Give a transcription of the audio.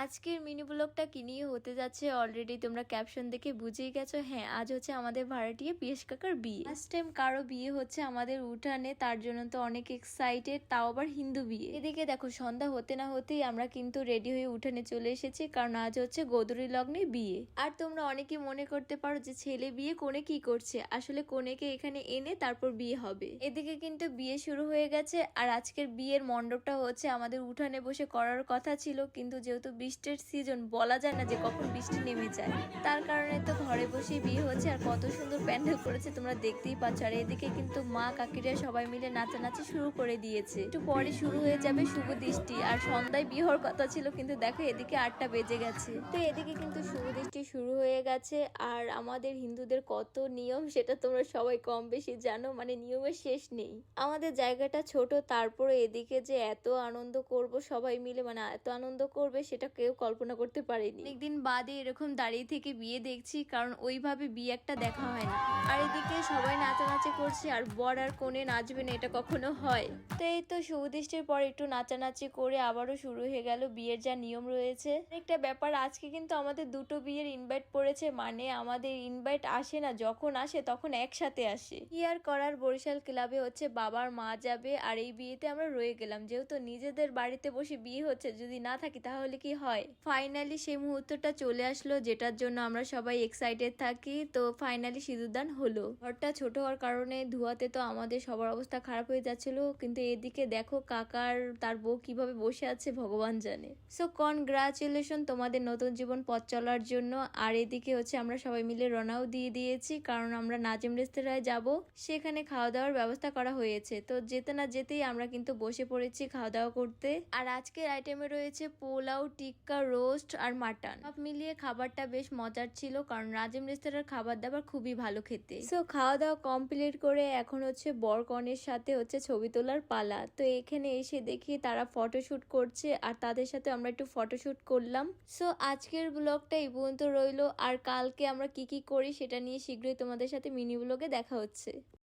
আজকের মিনি ব্লগটা কি নিয়ে হতে যাচ্ছে অলরেডি তোমরা ক্যাপশন দেখে বুঝেই গেছো। হ্যাঁ, আজ হচ্ছে আমাদের ভাড়াটিয়া পিয়াস কাকার বিয়ে। ফার্স্ট টাইম কারো বিয়ে হচ্ছে আমাদের উঠানে, তার জন্য তো অনেক এক্সাইটেড, তাও আবার হিন্দু বিয়ে। এদিকে দেখো সন্ধ্যা হতে না হতেই আমরা কিন্তু রেডি হয়ে উঠানে চলে এসেছি, কারণ আজ হচ্ছে গোদরি লগ্নে বিয়ে। আর তোমরা অনেকে মনে করতে পারো যে ছেলে বিয়ে কোণে কি করছে, আসলে কোণেকে এখানে এনে তারপর বিয়ে হবে। এদিকে কিন্তু বিয়ে শুরু হয়ে গেছে, আর আজকের বিয়ের মণ্ডপটা হচ্ছে আমাদের উঠানে বসে করার কথা ছিল, কিন্তু যেহেতু বৃষ্টির সিজন, বলা যায় না যে কখন বৃষ্টি নেমে যায়, তার কারণে তো ঘরে বসেই বিয়ে হচ্ছে। আর কত সুন্দর প্যান্ডেল করেছে তোমরা দেখতেই পাচ্ছ। আর এদিকে কিন্তু মা কাকিরা সবাই মিলে নাচানাচি শুরু করে দিয়েছে। একটু পরে শুরু হয়ে যাবে শুভ দৃষ্টি, আর সন্ধ্যায় বিয়ে হওয়ার কথা ছিল, কিন্তু দেখো এদিকে 8টা বেজে গেছে। তো এদিকে কিন্তু শুভ দৃষ্টি শুরু হয়ে গেছে। আর আমাদের হিন্দুদের কত নিয়ম সেটা তোমরা সবাই কম বেশি জানো, মানে নিয়মের শেষ নেই। আমাদের জায়গাটা ছোট, তারপরে এদিকে যে এত আনন্দ করব সবাই মিলে, মানে এত আনন্দ করবে সেটা কেউ কল্পনা করতে পারেনি। অনেকদিন বাদে এরকম দাঁড়িয়ে থেকে বিয়ে দেখছি, কারণ ওইভাবে বিয়ে একটা দেখা হয় না। আর এদিকে সবাই নাচানাচি করছে, আর বর আর কোণে নাচবে না এটা কখনো হয়? তো এই তো শুভদৃষ্টির পর একটু নাচানাচি করে আবারও শুরু হয়ে গেল বিয়ের যা নিয়ম রয়েছে। একটা ব্যাপার, আজকে কিন্তু আমাদের দুটো বিয়ের ইনভাইট পড়েছে, মানে আমাদের ইনভাইট আসে না, যখন আসে তখন একসাথে আসে। কি আর করার, বরিশাল ক্লাবে হচ্ছে বাবার মা যাবে, আর এই বিয়েতে আমরা রয়ে গেলাম। যেহেতু নিজেদের বাড়িতে বসে বিয়ে হচ্ছে, যদি না থাকি তাহলে কি হয়। ফাইনালি সেই মুহূর্তটা চলে আসলো, যেটার জন্য আমরা সবাই এক্সাইটেড থাকি। তো ফাইনালি সিঁদুরদান হলো। ঘরটা ছোট হওয়ার কারণে ধোয়াতে তো আমাদের সবার অবস্থা খারাপ হয়ে যাচ্ছিল, কিন্তু এদিকে দেখো কাকার তার বউ কিভাবে বসে আছে ভগবান জানে। সো কনগ্রাচুলেশন তোমাদের নতুন জীবন পথ চলার জন্য। আর এদিকে হচ্ছে আমরা সবাই মিলে রওনাও দিয়ে দিয়েছি, কারণ আমরা নাজিম রেস্তোরাঁয় যাব, সেখানে খাওয়া দাওয়ার ব্যবস্থা করা হয়েছে। তো যেতে না যেতেই আমরা কিন্তু বসে পড়েছি খাওয়া দাওয়া করতে। আর আজকের আইটেমে রয়েছে পোলাও, টিক্কা, রোস্ট আর মাটন। সব মিলিয়ে খাবারটা বেশ মজার ছিল, কারণ নাজিম রেস্তোরাঁর খাবার দাবার খুবই ভালো খেতে। সো খাওয়া দাওয়া কমপ্লিট করে এখন হচ্ছে বর কনের সাথে হচ্ছে ছবি তোলার পালা। তো এখানে এসে দেখি তারা ফটোশুট করছে, আর তাদের সাথে আমরা একটু ফটোশুট করলাম। সো আজকের ব্লগটা এই পর্যন্ত রইলো, আর কালকে আমরা কি কি করি সেটা নিয়ে শীঘ্রই তোমাদের সাথে মিনি ব্লগে দেখা হচ্ছে।